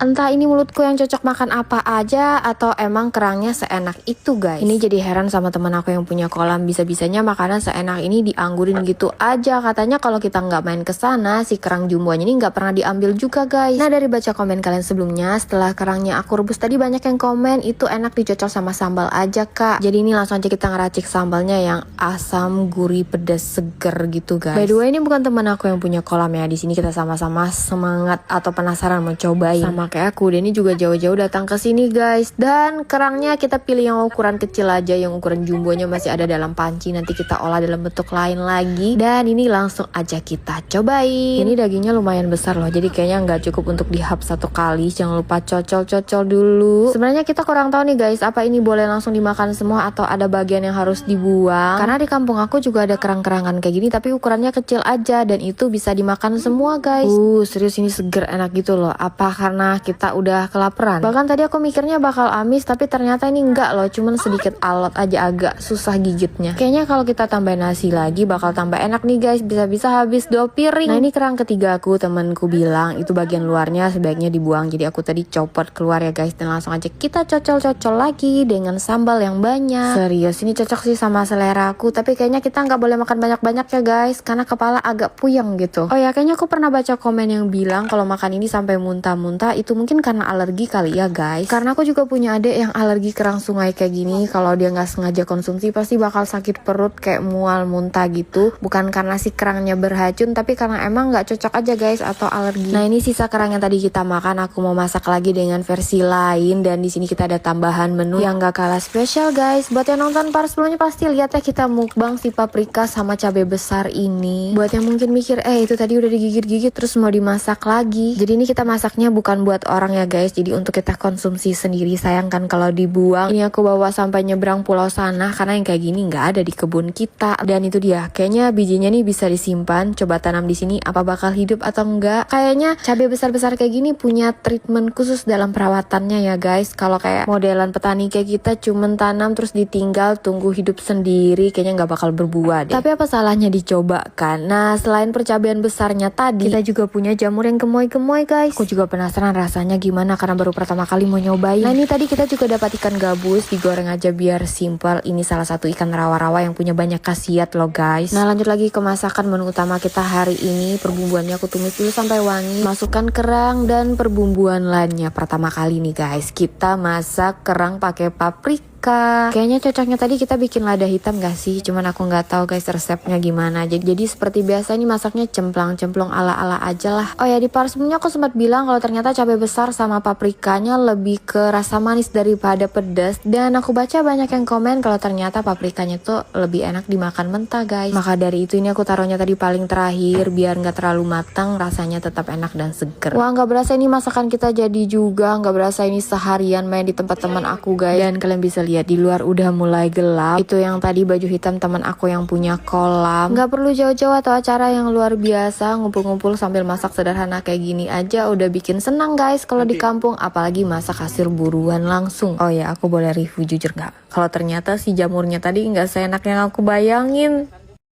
Entah ini mulutku yang cocok makan apa aja atau emang kerangnya seenak itu guys. Ini jadi heran sama teman aku yang punya kolam, bisa-bisanya makanan seenak ini dianggurin gitu aja. Katanya kalau kita nggak main ke sana, si kerang jumbonya ini nggak pernah diambil juga guys. Nah dari baca komen kalian sebelumnya, setelah kerangnya aku rebus tadi banyak yang komen itu enak dicocol sama sambal aja kak. Jadi ini langsung aja kita ngeracik sambalnya yang asam, gurih, pedas, seger gitu guys. By the way ini bukan teman aku yang punya kolam ya. Di sini kita sama-sama semangat atau penasaran mau cobain. Sama kayak aku, Denny juga jauh-jauh datang ke sini guys. Dan kerangnya kita pilih yang ukuran kecil aja, yang ukuran jumbonya masih ada dalam panci. Nanti kita olah dalam bentuk lain lagi. Dan ini langsung aja kita cobain. Ini dagingnya lumayan besar loh, jadi kayaknya nggak cukup untuk dihap satu kali. Jangan lupa cocol-cocol dulu. Sebenarnya kita kurang tahu nih guys, apa ini boleh langsung dimakan semua atau ada bagian yang harus dibuang. Karena di kampung aku juga ada kerang-kerangan kayak gini, tapi ukurannya kecil aja dan itu bisa dimakan semua guys. Serius ini seger enak gitu loh. Apa karena kita udah kelaparan? Bahkan tadi aku mikirnya bakal amis, tapi ternyata ini enggak loh, cuman sedikit alot aja, agak susah gigitnya. Kayaknya kalau kita tambah nasi lagi bakal tambah enak nih guys, bisa-bisa habis 2 piring. Nah ini kerang ketiga aku, temanku bilang itu bagian luarnya sebaiknya dibuang, jadi aku tadi copot keluar ya guys, dan langsung aja kita cocol-cocol lagi dengan sambal yang banyak. Serius ini cocok sih sama selera aku, tapi kayaknya kita nggak boleh makan banyak-banyak ya guys, karena kepala agak puyeng gitu. Oh ya, kayaknya aku pernah baca komen yang bilang kalau makan ini sampai muntah-muntah itu mungkin karena alergi kali ya guys. Karena aku juga punya adik yang alergi kerang sungai kayak gini. Kalau dia nggak sengaja konsumsi pasti bakal sakit perut kayak mual muntah gitu. Bukan karena si kerangnya beracun, tapi karena emang nggak cocok aja guys atau alergi. Nah ini sisa kerang yang tadi kita makan, aku mau masak lagi dengan versi lain. Dan di sini kita ada tambahan menu yang nggak kalah spesial guys. Buat yang nonton part sebelumnya pasti lihat ya, kita mukbang si paprika sama cabai besar ini. Buat yang mungkin mikir itu tadi udah digigit-gigit terus mau dimasak lagi. Jadi ini kita masaknya bukan buat orang ya guys, jadi untuk kita konsumsi sendiri. Sayang kan kalau dibuang. Ini aku bawa sampai nyebrang pulau sana karena yang kayak gini nggak ada di kebun kita. Dan itu dia, kayaknya bijinya nih bisa disimpan. Coba tanam di sini, apa bakal hidup atau enggak? Kayaknya cabai besar-besar kayak gini punya treatment khusus dalam perawatannya ya guys. Kalau kayak modelan petani kayak kita cuman tanam terus ditinggal tunggu hidup sendiri, kayaknya nggak bakal berbuah deh. Tapi apa salahnya dicoba kan? Nah selain percabean besarnya tadi, kita juga punya jamur yang gemoy-gemoy guys. Aku juga penasaran rasanya gimana karena baru pertama kali mau nyobain. Nah ini tadi kita juga dapat ikan gabus, digoreng aja biar simple. Ini salah satu ikan rawa-rawa yang punya banyak khasiat loh guys. Nah lanjut lagi ke masakan menu utama kita hari ini. Perbumbuannya aku tumis dulu sampai wangi. Masukkan kerang dan perbumbuan lainnya. Pertama kali nih guys, kita masak kerang pakai paprika. Kayaknya cocoknya tadi kita bikin lada hitam gak sih? Cuman aku nggak tahu guys resepnya gimana. Jadi seperti biasa ini masaknya cemplang-cemplung ala-ala aja lah. Oh ya, di part sebelumnya aku sempat bilang kalau ternyata cabai besar sama paprikanya lebih ke rasa manis daripada pedas. Dan aku baca banyak yang komen kalau ternyata paprikanya tuh lebih enak dimakan mentah guys. Maka dari itu ini aku taruhnya tadi paling terakhir biar nggak terlalu matang, rasanya tetap enak dan seger. Wah nggak berasa ini masakan kita jadi juga. Nggak berasa ini seharian main di tempat teman aku guys. Dan kalian bisa lihat di luar udah mulai gelap. Itu yang tadi baju hitam teman aku yang punya kolam. Nggak perlu jauh-jauh atau acara yang luar biasa, ngumpul-ngumpul sambil masak sederhana kayak gini aja udah bikin senang guys kalau di kampung, apalagi masak hasil buruan langsung. Oh ya, aku boleh review jujur nggak? Kalau ternyata si jamurnya tadi nggak seenak yang aku bayangin.